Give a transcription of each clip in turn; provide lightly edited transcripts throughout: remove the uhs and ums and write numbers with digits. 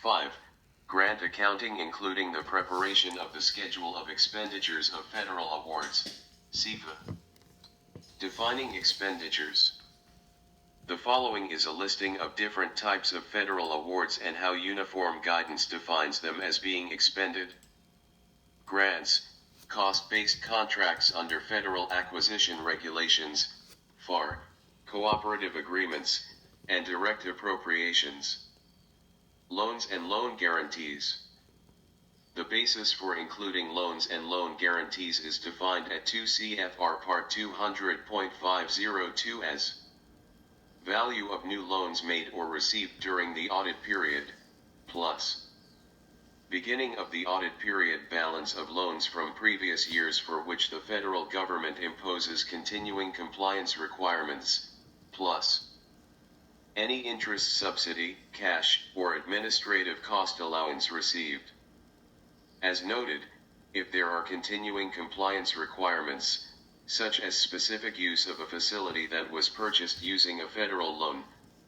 5. Grant accounting, including the preparation of the schedule of expenditures of federal awards, SEFA. Defining expenditures. The following is a listing of different types of federal awards and how uniform guidance defines them as being expended. Grants, cost-based contracts under Federal Acquisition Regulations, FAR, cooperative agreements, and direct appropriations. Loans and loan guarantees. The basis for including loans and loan guarantees is defined at 2 CFR Part 200.502 as value of new loans made or received during the audit period, plus beginning of the audit period balance of loans from previous years for which the federal government imposes continuing compliance requirements, plus any interest subsidy, cash, or administrative cost allowance received. As noted, if there are continuing compliance requirements, such as specific use of a facility that was purchased using a federal loan,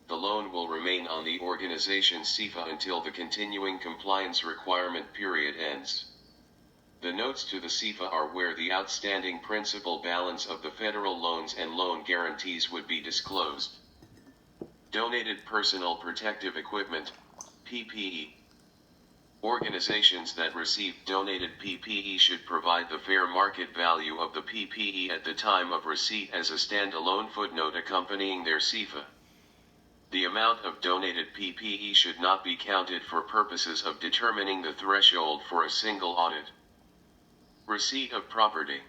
the loan will remain on the organization's SEFA until the continuing compliance requirement period ends. The notes to the SEFA are where the outstanding principal balance of the federal loans and loan guarantees would be disclosed. Donated personal protective equipment, PPE. Organizations that receive donated PPE should provide the fair market value of the PPE at the time of receipt as a standalone footnote accompanying their SEFA. The amount of donated PPE should not be counted for purposes of determining the threshold for a single audit. Receipt of property.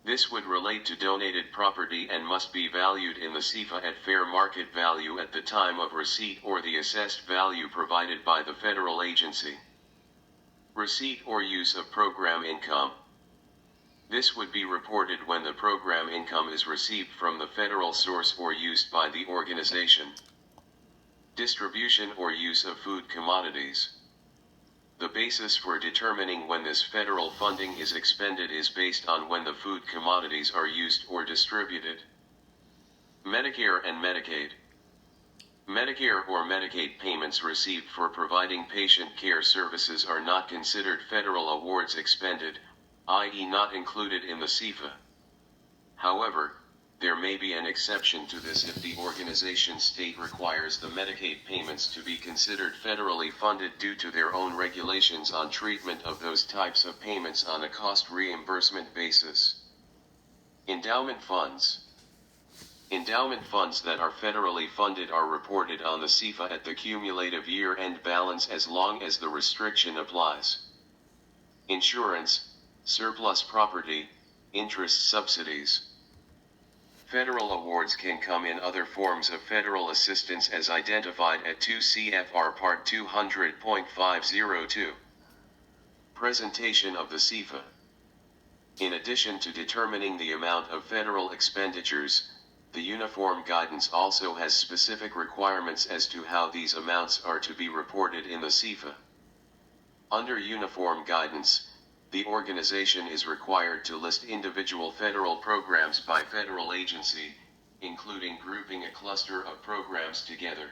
This would relate to donated property and must be valued in the SEFA at fair market value at the time of receipt or the assessed value provided by the federal agency. Receipt or use of program income. This would be reported when the program income is received from the federal source or used by the organization. Distribution or use of food commodities. The basis for determining when this federal funding is expended is based on when the food commodities are used or distributed. Medicare and Medicaid. Medicare or Medicaid payments received for providing patient care services are not considered federal awards expended, i.e. not included in the SEFA. However, there may be an exception to this if the organization's state requires the Medicaid payments to be considered federally funded due to their own regulations on treatment of those types of payments on a cost reimbursement basis. Endowment funds. Endowment funds that are federally funded are reported on the SEFA at the cumulative year-end balance as long as the restriction applies. Insurance, surplus property, interest subsidies. Federal awards can come in other forms of federal assistance as identified at 2 CFR Part 200.502. Presentation of the SEFA. In addition to determining the amount of federal expenditures, the uniform guidance also has specific requirements as to how these amounts are to be reported in the SEFA. Under uniform guidance, the organization is required to list individual federal programs by federal agency, including grouping a cluster of programs together.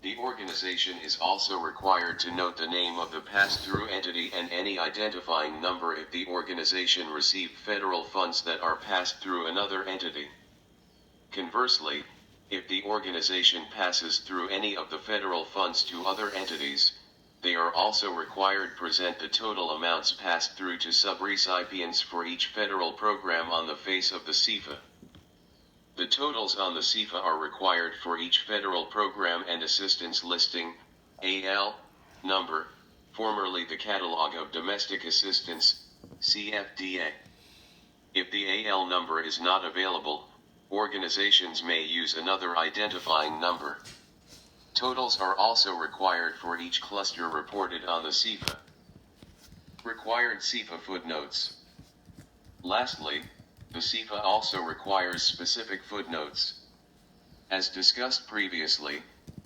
The organization is also required to note the name of the pass-through entity and any identifying number if the organization received federal funds that are passed through another entity. Conversely, if the organization passes through any of the federal funds to other entities, they are also required to present the total amounts passed through to subrecipients for each federal program on the face of the SEFA. The totals on the SEFA are required for each federal program and assistance listing, AL, number, formerly the Catalog of Domestic Assistance, CFDA. If the AL number is not available, organizations may use another identifying number. Totals are also required for each cluster reported on the SEFA. Required SEFA footnotes. Lastly, the SEFA also requires specific footnotes. As discussed previously,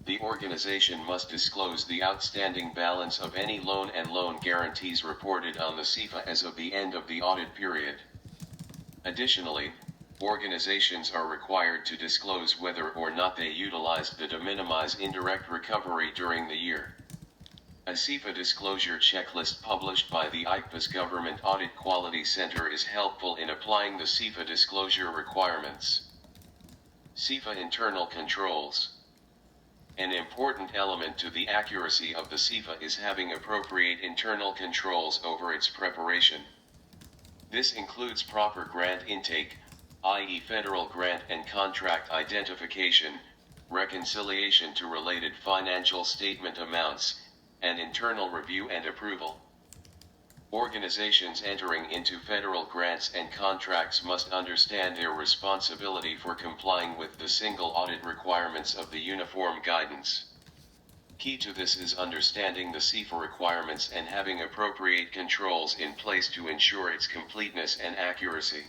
the organization must disclose the outstanding balance of any loan and loan guarantees reported on the SEFA as of the end of the audit period. Additionally, organizations are required to disclose whether or not they utilized the de minimis indirect recovery during the year. A SEFA disclosure checklist published by the ICPA's Government Audit Quality Center is helpful in applying the SEFA disclosure requirements. SEFA internal controls. An important element to the accuracy of the SEFA is having appropriate internal controls over its preparation. This includes proper grant intake, i.e. federal grant and contract identification, reconciliation to related financial statement amounts, and internal review and approval. Organizations entering into federal grants and contracts must understand their responsibility for complying with the single audit requirements of the Uniform Guidance. Key to this is understanding the SEFA requirements and having appropriate controls in place to ensure its completeness and accuracy.